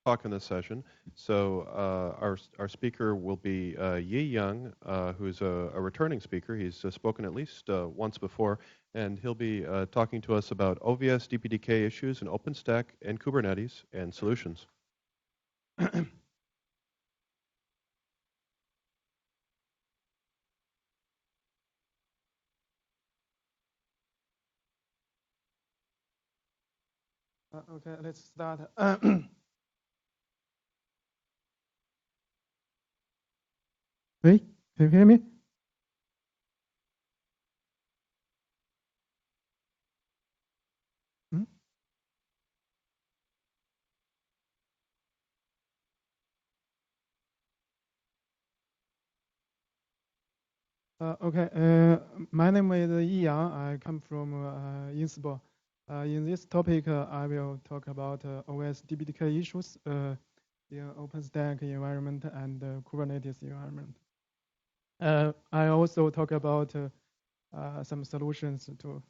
talk in this session. So our speaker will be Yi Young, who's a returning speaker. He's spoken at least once before, and he'll be talking to us about OVS DPDK issues in OpenStack and Kubernetes and solutions. Okay, let's start. Hey, can you hear me? Hmm? Okay, my name is Yi Yang. I come from Inspur. In this topic, I will talk about OS DPDK issues in OpenStack environment and Kubernetes environment. I also talk about some solutions to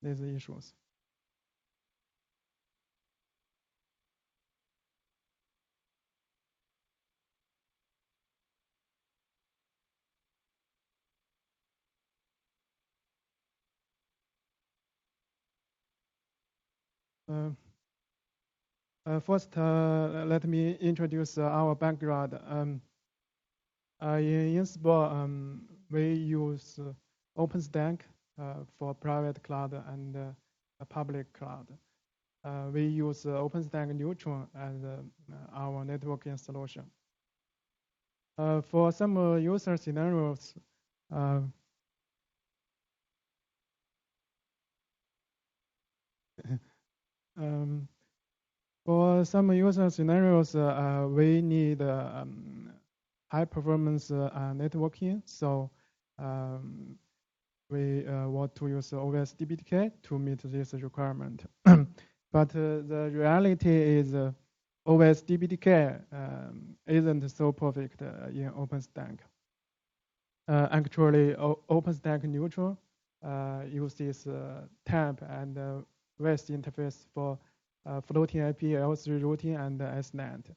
these issues. First, let me introduce our background. In Inspur, we use OpenStack for private cloud and public cloud. We use OpenStack Neutron as our networking solution. For some user scenarios, we need high performance networking. So we want to use OVS DPDK to meet this requirement. But the reality is OVS DPDK isn't so perfect in OpenStack. Actually, OpenStack Neutral uses TAMP and veth interface for floating IP L3 routing and SNAT.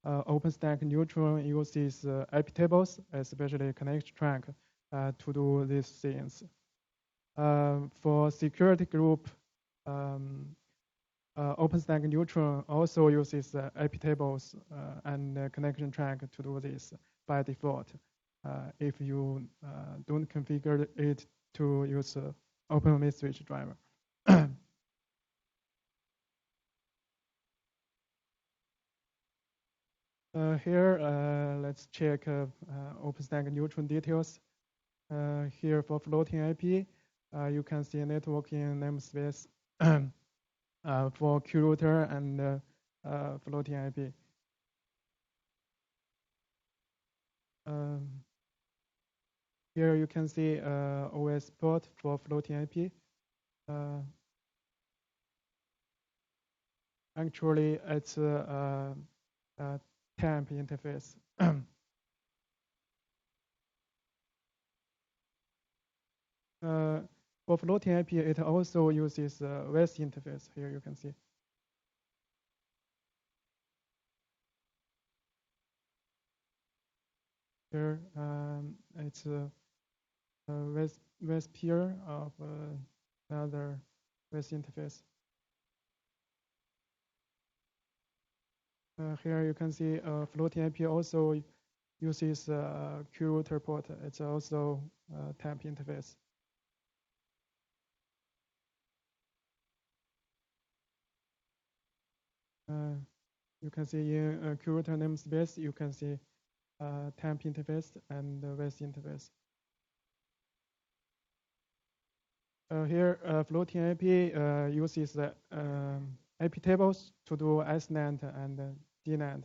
OpenStack Neutral uses IP tables, especially connection track, to do these things. For security group, OpenStack Neutral also uses IP tables and connection track to do this by default. If you don't configure it to use vSwitch driver. Here, let's check OpenStack Neutron details. Here for floating IP, you can see networking namespace for Q router and floating IP. Here you can see OS port for floating IP. Actually, it's a TAMP interface. For floating IP, it also uses veth interface. Here you can see. Here, it's a veth peer of another veth interface. Here you can see floating IP also uses Q router port. It's also TAMP interface. You can see in Q router namespace, you can see TAMP interface and veth interface. Here, floating IP uses IP tables to do SNAT and DNAT.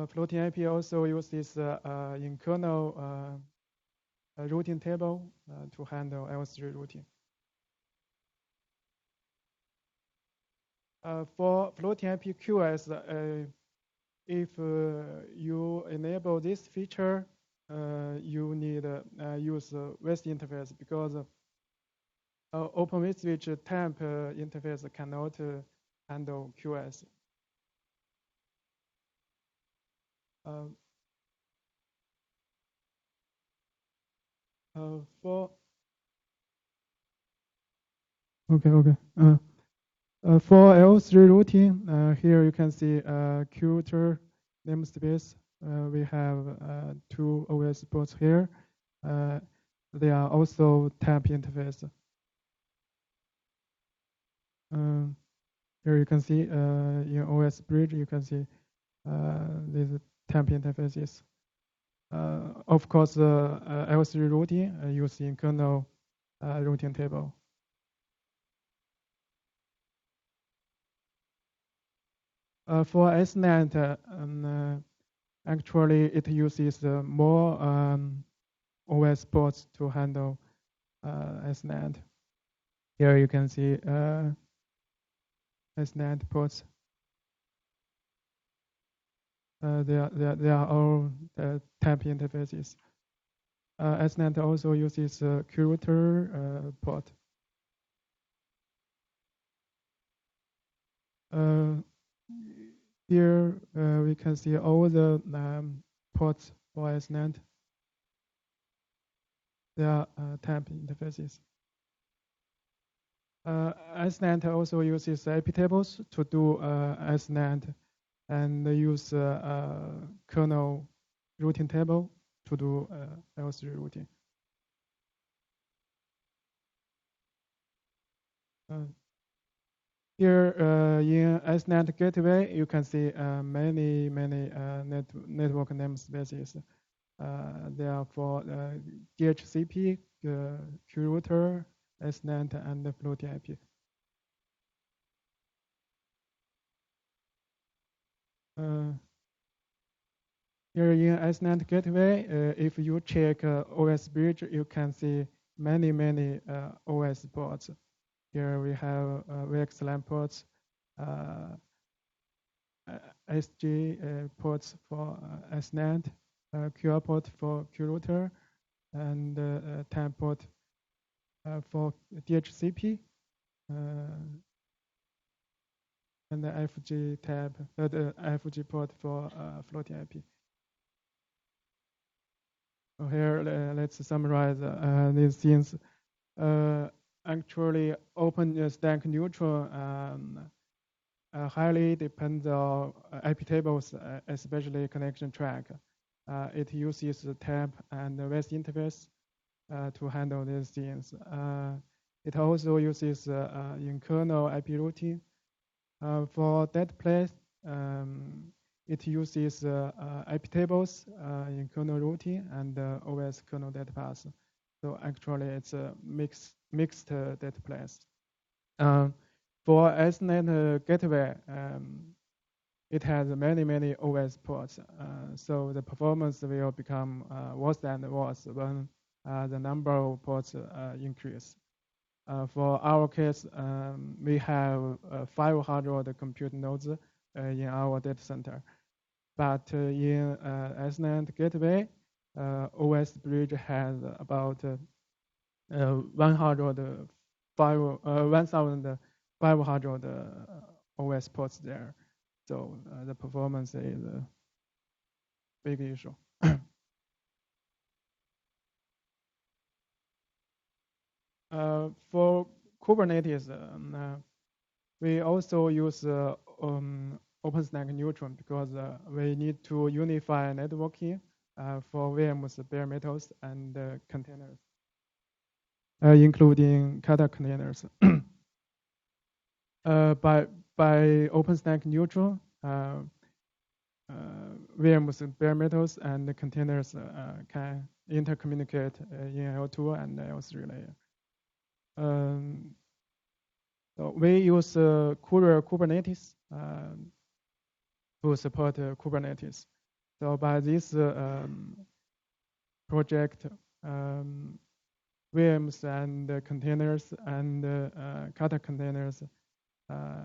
Floating IP also uses in kernel routing table to handle L3 routing. For floating IP QoS, if you enable this feature, you need use veth interface because vSwitch temp interface cannot handle QS. For for L3 routing, here you can see Qt namespace. We have two OS ports here. They are also temp interface. Here you can see in OS bridge, you can see these temp interfaces. Of course, L3 routing using kernel routing table. For SNAT, actually it uses more OS ports to handle SNAT. Here you can see SNAT ports. They are all temp interfaces. SNAT also uses Qt port. Here we can see all the ports for SNAT. They are temp interfaces. SNAT also uses IP tables to do SNAT and use kernel routing table to do L3 routing. Here in SNAT gateway, you can see many network namespaces. They are for DHCP, QRouter, SNAT, and the floating IP. Here in SNAT gateway, if you check OS bridge, you can see many OS ports. Here we have VXLAN ports, SG ports for SNAT, QR port for QRouter, and TAM port for DHCP, and the FG tab, the FG port for floating IP. So here, let's summarize these things. Actually, Openstack neutral highly depends on IP tables, especially connection track. It uses the tab and the veth interface to handle these things. It also uses in kernel IP routing. For that place, it uses IP tables in kernel routing and OS kernel data path. So actually, it's a mixed data place. For SNAT gateway, it has many OS ports. So the performance will become worse and worse when the number of ports increase. For our case, we have 500 compute nodes in our data center. But in SNAT gateway, OS bridge has about 1,500 OS ports there. So the performance is a big issue. For Kubernetes, we also use OpenStack neutral because we need to unify networking for VM's bare metals and containers, including Kata containers. By OpenStack neutral, VM's bare metals and the containers can intercommunicate in L2 and L3 layer. So we use Kubernetes to support Kubernetes. So by this project, VMs and containers and Kata containers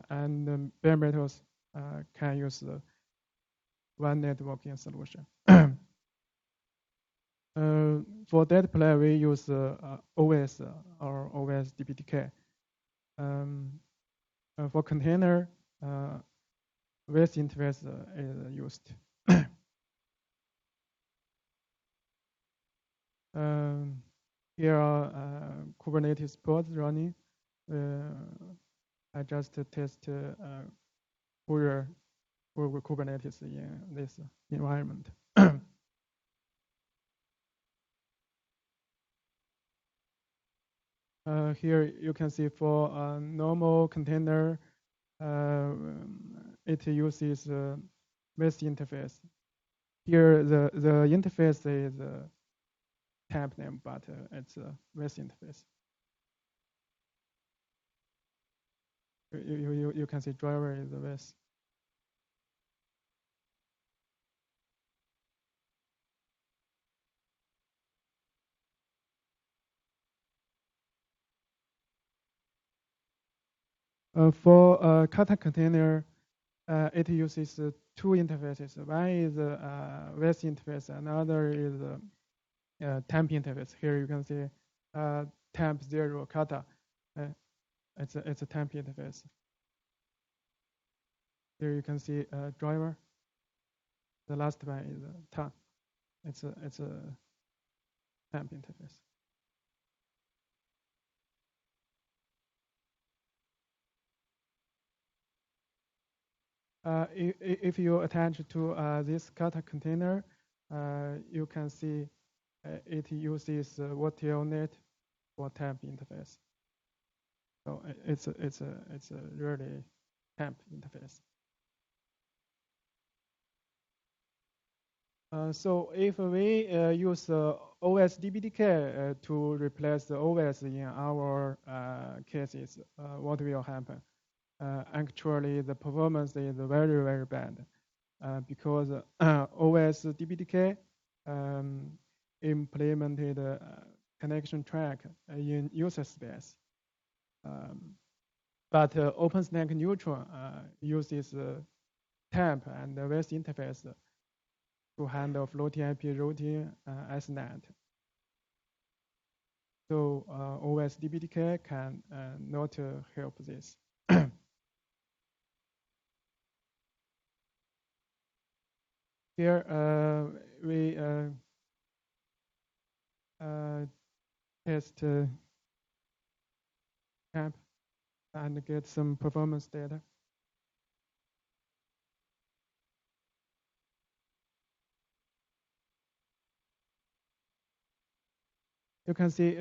and bare metals can use one networking solution. For that play, we use OVS or OVS DPDK. For container, veth interface is used. Here are Kubernetes pods running. I just test Kubernetes in this environment. Here you can see for a normal container, it uses veth interface. Here the interface is temp name, but it's a veth interface. You can see driver is the veth. For Kata container, it uses two interfaces. One is veth interface, another is temp interface. Here you can see temp 0 Kata. It's a temp interface. Here you can see driver. The last one is ta. It's a temp interface. If you attach to this Kata container, you can see it uses VTLnet for temp interface. So it's a really temp interface. So if we use OVS DPDK to replace the OVS in our cases, what will happen? Actually, the performance is very, very bad because OVS DPDK implemented connection track in user space. But Openstack Neutron uses temp and veth interface to handle floating IP routing SNAT. So OVS DPDK can not help this. Here we test temp and get some performance data. You can see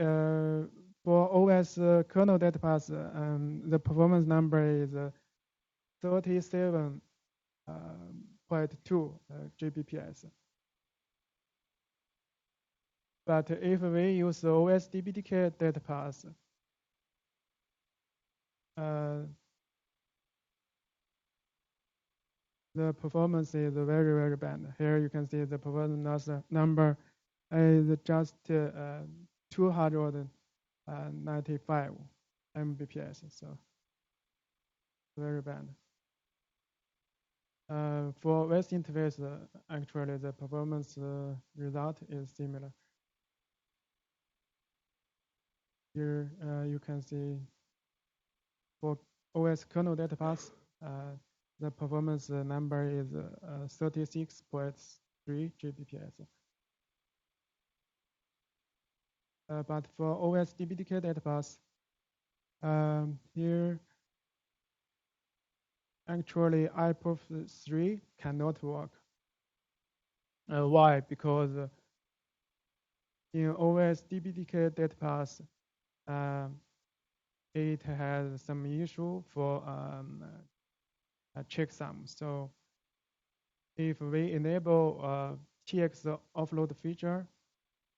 for OS kernel data path, the performance number is 37.2 Gbps. But if we use the OS DPDK data path, the performance is very, very bad. Here you can see the performance number is just 295 Mbps, so very bad. For veth interface, actually the performance result is similar. Here you can see for OS kernel data path, the performance number is 36.3 Gbps. But for OS DPDK data path, here actually iPerf 3 cannot work. Why? Because in OS DPDK data path, it has some issue for a checksum. So if we enable TX offload feature,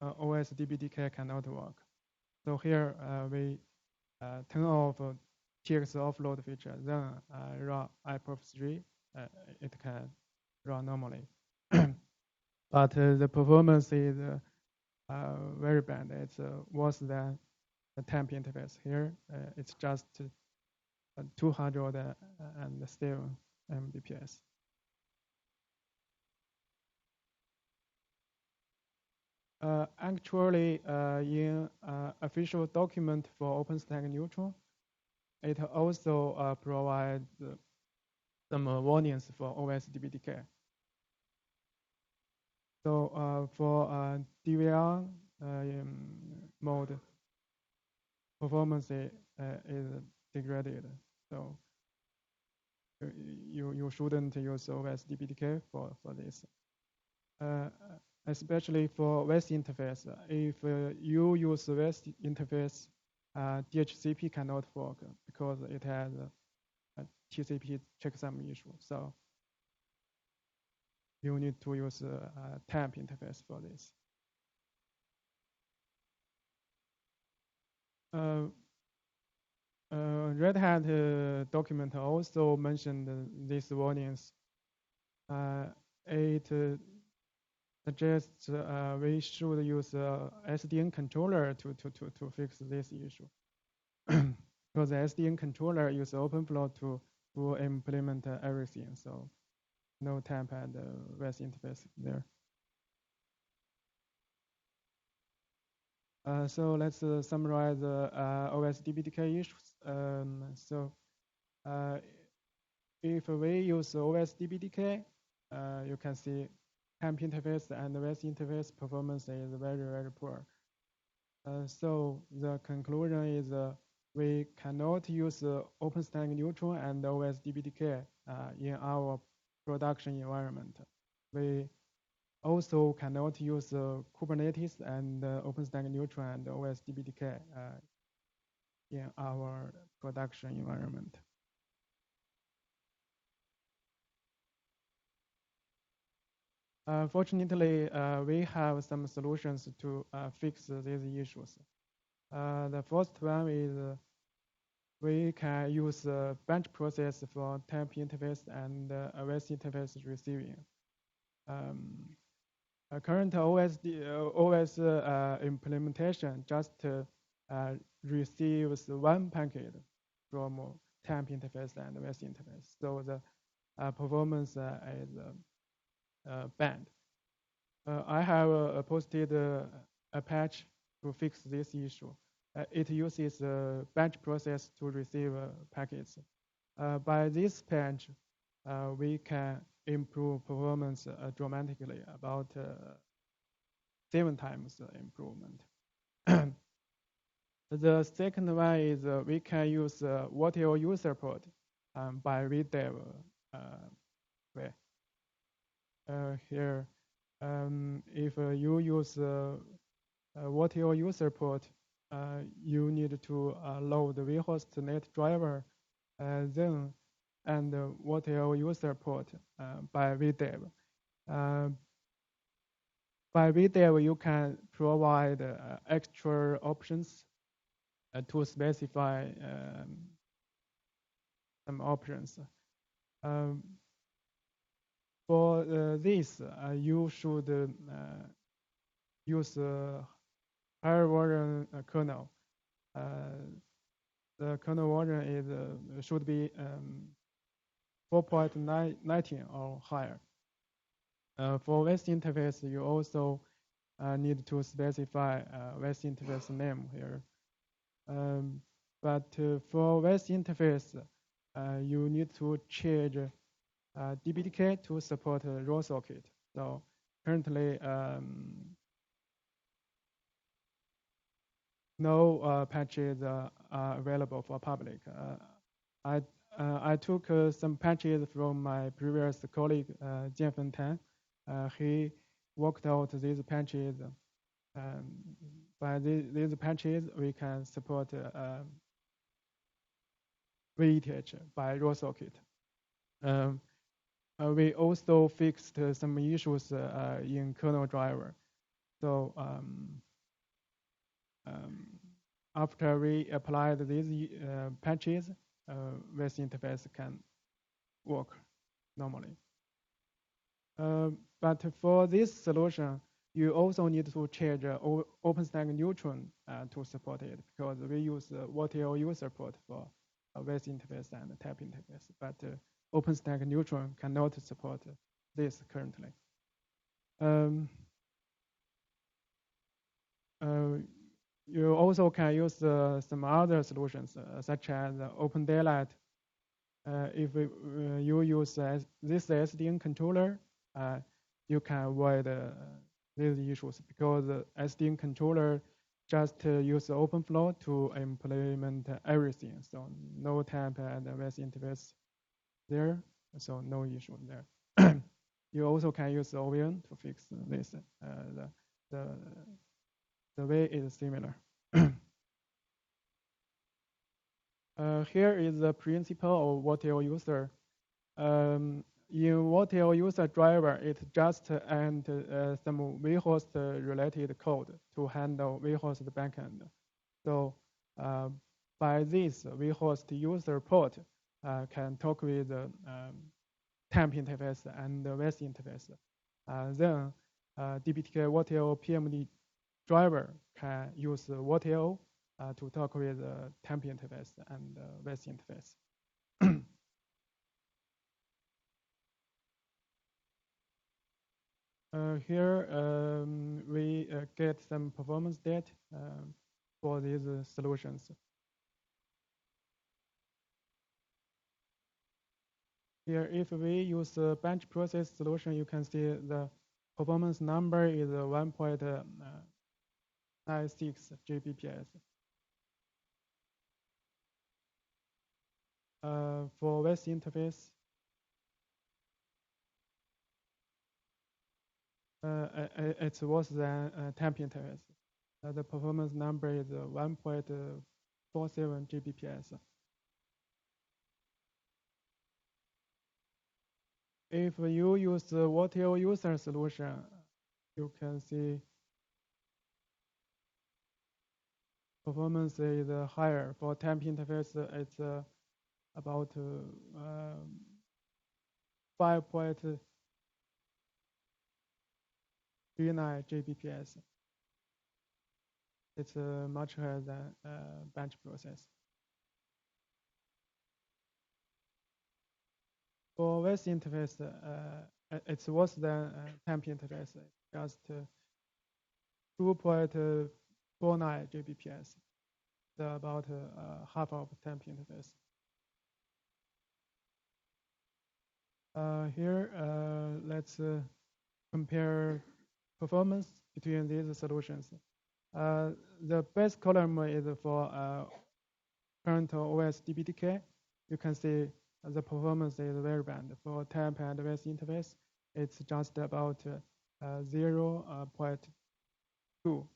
OS DPDK cannot work. So here we turn off TX offload feature, then run iPerf 3, it can run normally. But the performance is very bad. It's worse than the temp interface. Here it's just 207 Mbps. Actually, in official document for OpenStack Neutron, it also provides some warnings for OVS DPDK. So for DVR mode, performance is degraded. So you shouldn't use OVS DPDK for this. Especially for veth interface. If you use veth interface, DHCP cannot work because it has a TCP checksum issue. So you need to use a temp interface for this. Red Hat document also mentioned these warnings. It suggests we should use SDN controller to fix this issue. Because the SDN controller uses OpenFlow to implement everything. So no temp and veth interface there. So let's summarize OVS DPDK issues. So if we use OVS DPDK, you can see temp interface and veth interface performance is very, very poor. So the conclusion is we cannot use OpenStack Neutron and OVS DPDK in our production environment. We also cannot use Kubernetes and OpenStack Neutron and OVS DPDK in our production environment. Fortunately, we have some solutions to fix these issues. The first one is we can use batch process for temp interface and veth interface receiving. Current OS implementation just receives one packet from temp interface and veth interface. So the performance is bad. I have posted a patch to fix this issue. It uses a batch process to receive packets. By this patch, we can improve performance dramatically, about 7 times improvement. The second one is we can use WTL user port by redev way. Here, if you use WTL user port, you need to load the vhost net driver, then and WTL user port by vdev. By vdev, you can provide extra options to specify some options. For this, you should use higher version kernel. The kernel version should be 4.19 or higher. For veth interface, you also need to specify veth interface name here. But for veth interface, you need to change DPDK to support raw socket. So currently, no patches are available for public. I took some patches from my previous colleague, Jianfen Tan. He worked out these patches. By these patches, we can support veth by raw socket. We also fixed some issues in kernel driver. So after we applied these patches, veth interface can work normally. But for this solution, you also need to change OpenStack Neutron to support it, because we use WTL user port for veth interface and temp interface. But OpenStack Neutron cannot support this currently. you also can use some other solutions such as Open Daylight. If you use this SDN controller, you can avoid these issues because the SDN controller just use OpenFlow to implement everything. So no temp and veth interface there, so no issue there. You also can use OVN to fix this. The way is similar. Here is the principle of WTL user. In WTL user driver, it just and some vhost related code to handle vhost backend. So by this, vhost user port can talk with temp interface and veth interface. Then DPDK WTL PMD driver can use WTL to talk with temp interface and veth interface. Here we get some performance data for these solutions. Here, if we use a bench process solution, you can see the performance number is 1.96 Gbps. For veth interface, it's worse than temp interface. The performance number is 1.47 Gbps. If you use the WTL user solution, you can see performance is higher. For temp interface, it's about 5.39 Gbps. It's much higher than bench process. For veth interface, it's worse than temp interface. Just 2.49 Gbps. So about half of temp interface. Here, let's compare performance between these solutions. The best column is for current OVS DPDK. You can see the performance is very bad. For temp and veth interface, it's just about 0.2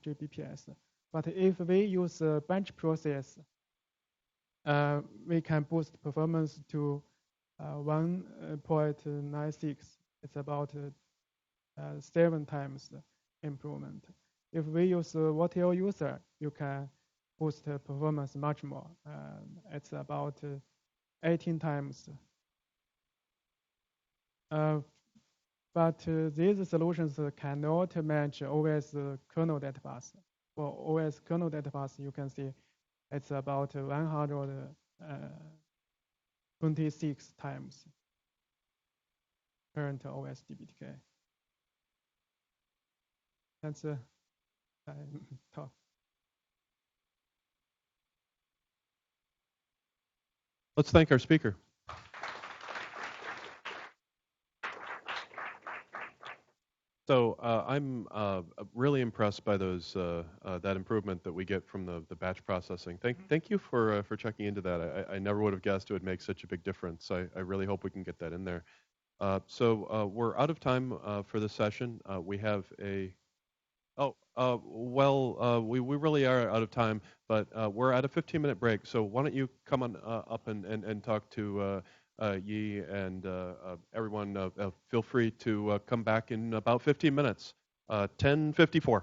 Gbps. But if we use bench process, we can boost performance to 1.96. It's about 7 times improvement. If we use WTL user, you can boost performance much more. It's about 18 times. But these solutions cannot match OVS kernel data bus. For OVS kernel data bus, you can see it's about 126 times current OVS DPDK. That's talk. Let's thank our speaker. So I'm really impressed by those that improvement that we get from the batch processing. Thank you for checking into that. I never would have guessed it would make such a big difference. I really hope we can get that in there. So we're out of time for this session. We have a we really are out of time, but we're at a 15-minute break. So why don't you come on up and talk to Yi and everyone. Feel free to come back in about 15 minutes. 10:54.